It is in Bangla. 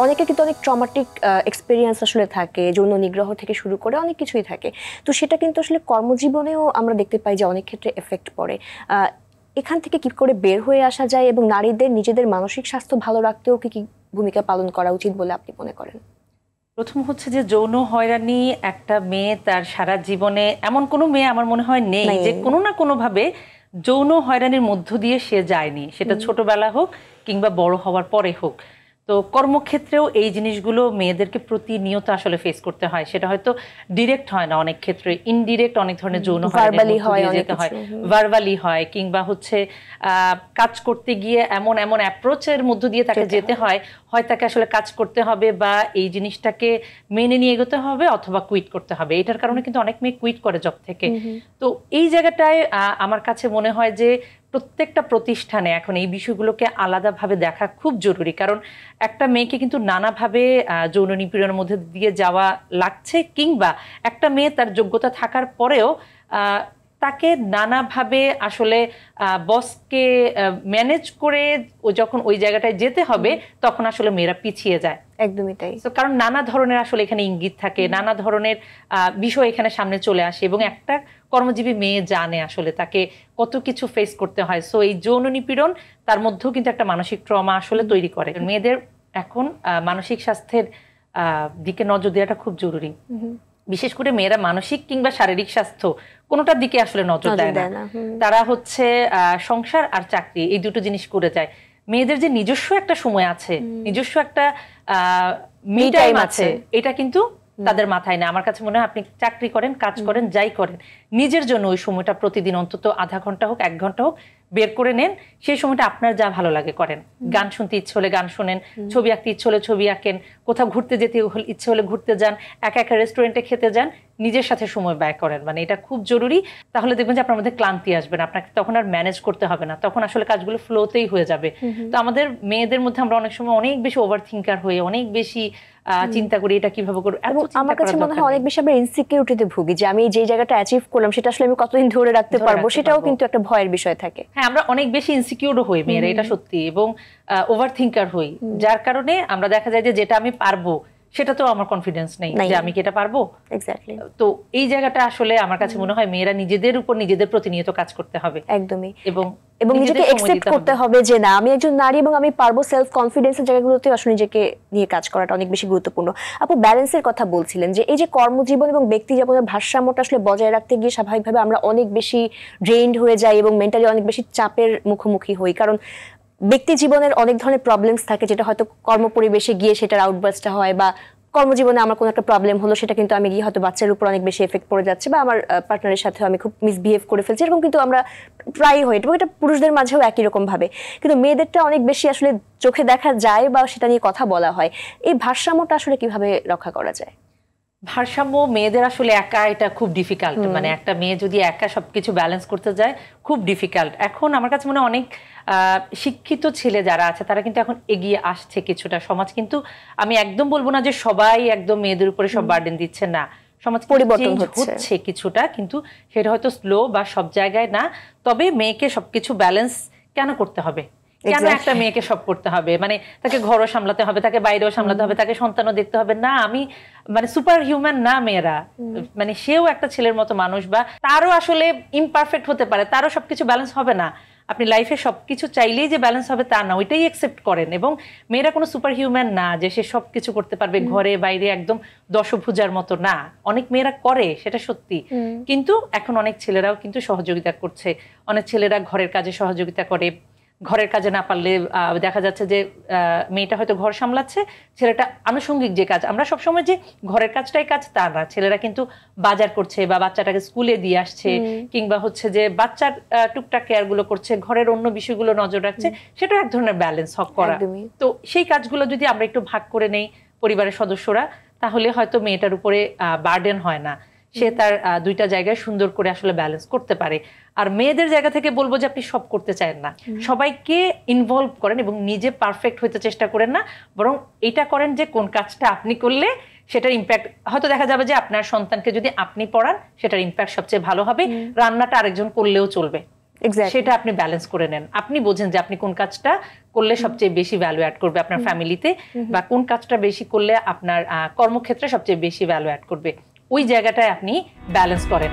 অনেকের কিন্তু অনেক ট্রমাটিক এক্সপেরিয়েন্স আসলে থাকে, যৌন নিগ্রহ থেকে শুরু করে অনেক কিছুই থাকে। তো সেটা কিন্তু আসলে কর্মজীবনেও আমরা দেখতে পাই যে অনেক ক্ষেত্রে এফেক্ট পড়ে। এখান থেকে কি করে বের হয়ে আসা যায় এবং নারীদের নিজেদের মানসিক স্বাস্থ্য ভালো রাখতেও কি ভূমিকা পালন করা উচিত বলে আপনি মনে করেন? প্রথম হচ্ছে যে যৌন হয়রানি একটা মেয়ে তার সারা জীবনে, এমন কোনো মেয়ে আমার মনে হয় নেই যে কোনো না কোনোভাবে যৌন হয়রানির মধ্য দিয়ে সে যায়নি, সেটা ছোটবেলা হোক কিংবা বড় হওয়ার পরে হোক। তো কর্মক্ষেত্রেও এই জিনিসগুলো মেয়েদেরকে প্রতিনিয়ত আসলে ফেস করতে হয়। সেটা হয়তো ডিরেক্ট হয় না, অনেক ক্ষেত্রে ইনডিরেক্ট অনেক ধরনের যৌন হয়রানি যেতে হয়, ভার্বালি হয়, কিংবা হচ্ছে কাজ করতে গিয়ে এমন এমন অ্যাপ্রোচের মধ্য দিয়ে তাকে যেতে হয়, হয় তাকে আসলে কাজ করতে হবে বা এই জিনিসটাকে মেনে নিয়ে এগোতে হবে অথবা কুইট করতে হবে। এটার কারণে কিন্তু অনেক মেয়ে কুইট করে জব থেকে। তো এই জায়গাটায় আমার কাছে মনে হয় যে প্রত্যেকটা প্রতিষ্ঠানে এখন এই বিষয়গুলোকে আলাদাভাবে দেখা খুব জরুরি, কারণ একটা মেয়েকে কিন্তু নানাভাবে যৌন নিপীড়নের মধ্যে দিয়ে যাওয়া লাগছে, কিংবা একটা মেয়ে তার যোগ্যতা থাকার পরেও তাকে নানাভাবে আসলে বসকে ম্যানেজ করে ও যখন ওই জায়গাটায় যেতে হবে তখন আসলে মেয়েরা পিছিয়ে যায়। একদমই তাই। তো কারণ নানা ধরনের আসলে এখানে ইঙ্গিত থাকে, নানা ধরনের বিষয় এখানে সামনে চলে আসে এবং একটা কর্মজীবী মেয়ে জানে আসলে তাকে কত কিছু ফেস করতে হয়। সো এই যৌন নিপীড়ন তার মধ্যেও কিন্তু একটা মানসিক ট্রমা আসলে তৈরি করে। মেয়েদের এখন মানসিক স্বাস্থ্যের দিকে নজর দেওয়াটা খুব জরুরি। বিশেষ করে মেয়েরা মানসিক কিংবা শারীরিক স্বাস্থ্য কোনোটার দিকে আসলে নজর দেয় না। তারা হচ্ছে সংসার আর চাকরি এই দুটো জিনিস করে যায়। মেয়েদের যে নিজস্ব একটা সময় আছে, নিজস্ব একটা মি টাইম আছে, এটা কিন্তু তাদের মাথায় না। আমার কাছে মনে হয় আপনি চাকরি করেন, কাজ করেন, যাই করেন, নিজের জন্য ওই সময়টা প্রতিদিন অন্তত আধা ঘন্টা হোক, 1 ঘন্টা হোক বের করে নেন। সেই সময়টা আপনার যা ভালো লাগে করেন। গান শুনতে ইচ্ছে হলে গান শোনেন, ছবি আঁকতে ইচ্ছে হলে ছবি আঁকেন, কোথাও ঘুরতে যেতে ইচ্ছে হলে ঘুরতে যান, একা একা রেস্টুরেন্টে খেতে যান, নিজের সাথে সময় ব্যয় করেন। মানে এটা খুব জরুরি। তাহলে দেখবেন যে আপনার মধ্যে ক্লান্তি আসবে না, আপনাকে তখন আর ম্যানেজ করতে হবে না, তখন আসলে কাজগুলো ফ্লোতেই হয়ে যাবে। তো আমাদের মেয়েদের মধ্যে আমরা অনেক সময় অনেক বেশি ওভার থিঙ্কার হয়ে অনেক বেশি চিন্তা করি এটা কিভাবে করব। আমার কাছে মনে হয় অনেক বেশি আমরা ইনসিকিউরিটিতে ভুগি যে আমি যে জায়গাটা অ্যাচিভ করলাম সেটা আসলে আমি কতদিন ধরে রাখতে পারবো, সেটাও কিন্তু একটা ভয়ের বিষয় থাকে। হ্যাঁ, আমরা অনেক বেশি ইনসিকিউর হই মেয়েরা, এটা সত্যি, এবং ওভার থিঙ্কার হই, যার কারণে আমরা দেখা যায় যে যেটা আমি পারবো সেটা তো আমার কনফিডেন্স নেই যে আমি কি এটা পারবো। এক্স্যাক্টলি। তো এই জায়গাটা আসলে আমার কাছে মনে হয় মেয়েরা নিজেদের উপর নিজেদের প্রতিনিয়ত কাজ করতে হবে। একদমই। এবং নিজেকে অ্যাকসেপ্ট করতে হবে যে না, আমি একজন নারী এবং আমি পারবো। সেলফ কনফিডেন্সের জায়গাগুলোতে আসলে নিজেকে নিয়ে কাজ করাটা অনেক বেশি গুরুত্বপূর্ণ। আপু ব্যালেন্সের কথা বলছিলেন যে এই যে কর্মজীবন এবং ব্যক্তি জীবনের ভারসাম্যটা আসলে বজায় রাখতে গিয়ে স্বাভাবিকভাবে আমরা অনেক বেশি ড্রেইনড হয়ে যাই এবং মেন্টালি অনেক বেশি চাপের মুখোমুখি হই, কারণ ব্যক্তি জীবনের অনেক ধরনের প্রবলেমস থাকে যেটা হয়তো কর্মপরিবেশে গিয়ে সেটার আউটবার্স্টটা হয়, বা কর্মজীবনে আমার কোনো একটা প্রবলেম হলো সেটা কিন্তু আমি গিয়ে হয়তো বাচ্চার উপর অনেক বেশি এফেক্ট পড়ে যাচ্ছে, বা আমার পার্টনারের সাথে আমি খুব মিসবিহেভ করে ফেলছি, এরকম কিন্তু আমরা প্রায়ই হয়। এবং এটা পুরুষদের মাঝেও একই রকম ভাবে, কিন্তু মেয়েদেরটা অনেক বেশি আসলে চোখে দেখা যায় বা সেটা নিয়ে কথা বলা হয়। এই ভারসাম্যটা আসলে কিভাবে রক্ষা করা যায়? ভারসাম্য মেয়েদের আসলে একা এটা খুব ডিফিকাল্ট। মানে একটা মেয়ে যদি একা সবকিছু ব্যালেন্স করতে যায় খুব ডিফিকাল্ট। এখন আমার কাছে মনে হয় অনেক শিক্ষিত ছেলে যারা আছে তারা কিন্তু এখন এগিয়ে আসছে কিছুটা। সমাজ কিন্তু, আমি একদম বলবো না যে সবাই একদম মেয়েদের উপরে সব বার্ডেন দিচ্ছে, না, সমাজ পরিবর্তন হচ্ছে কিছুটা, কিন্তু সেটা হয়তো স্লো বা সব জায়গায় না। তবে মেয়েকে সবকিছু ব্যালেন্স কেন করতে হবে? কেন একটা মেয়েকে সব করতে হবে? মানে তাকে ঘরও সামলাতে হবে, তাকে বাইরেও সামলাতে হবে, তাকে সন্তানও দেখতে হবে। না, আমি মানে সুপার হিউম্যান না মেয়েরা, মানে সেও একটা ছেলের মতো মানুষ, বা তারও আসলে ইমপারফেক্ট হতে পারে, তারও সবকিছু ব্যালেন্স হবে না। আপনি লাইফে সবকিছু চাইলেই যে ব্যালেন্স হবে তা না, ওইটাই অ্যাকসেপ্ট করেন। এবং মেয়েরা কোনো সুপার হিউম্যান না যে সে সবকিছু করতে পারবে ঘরে বাইরে একদম দশভুজার মতো, না। অনেক মেয়েরা করে, সেটা সত্যি, কিন্তু এখন অনেক ছেলেরাও কিন্তু সহযোগিতা করছে। অনেক ছেলেরা ঘরের কাজে সহযোগিতা করে, ঘরের কাজে না পারলে দেখা যাচ্ছে যে মেয়েটা হয়তো ঘর সামলাচ্ছে, ছেলেটা আনুষঙ্গিক যে কাজ, আমরা সবসময় যে ঘরের কাজটাই কাজ তা না, ছেলেরা কিন্তু বাজার করছে বা বাচ্চাটাকে স্কুলে দিয়ে আসছে, কিংবা হচ্ছে যে বাচ্চার টুকটাক কেয়ার গুলো করছে, ঘরের অন্য বিষয়গুলো নজর রাখছে, সেটা এক ধরনের ব্যালেন্স হক করা। তো সেই কাজগুলো যদি আমরা একটু ভাগ করে নেই পরিবারের সদস্যরা, তাহলে হয়তো মেয়েটার উপরে বার্ডেন হয় না, সে তার দুইটা জায়গায় সুন্দর করে আসলে ব্যালেন্স করতে পারে। আর মেয়েদের জায়গা থেকে বলবো যে আপনি সব করতে চান না, সবাইকে ইনভলভ করেন এবং নিজে পারফেক্ট হতে চেষ্টা করেন না, বরং এটা করেন যে কোন কাজটা আপনি করলে সেটার ইম্প্যাক্ট হয়তো দেখা যাবে যে আপনার সন্তানকে যদি আপনি পড়ান সেটার ইম্প্যাক্ট সবচেয়ে ভালো হবে, রান্নাটা আরেকজন করলেও চলবে। সেটা আপনি ব্যালেন্স করে নেন। আপনি বোঝেন যে আপনি কোন কাজটা করলে সবচেয়ে বেশি ভ্যালু অ্যাড করবে আপনার ফ্যামিলিতে, বা কোন কাজটা বেশি করলে আপনার কর্মক্ষেত্রে সবচেয়ে বেশি ভ্যালু অ্যাড করবে, ওই জায়গাটায় আপনি ব্যালেন্স করেন।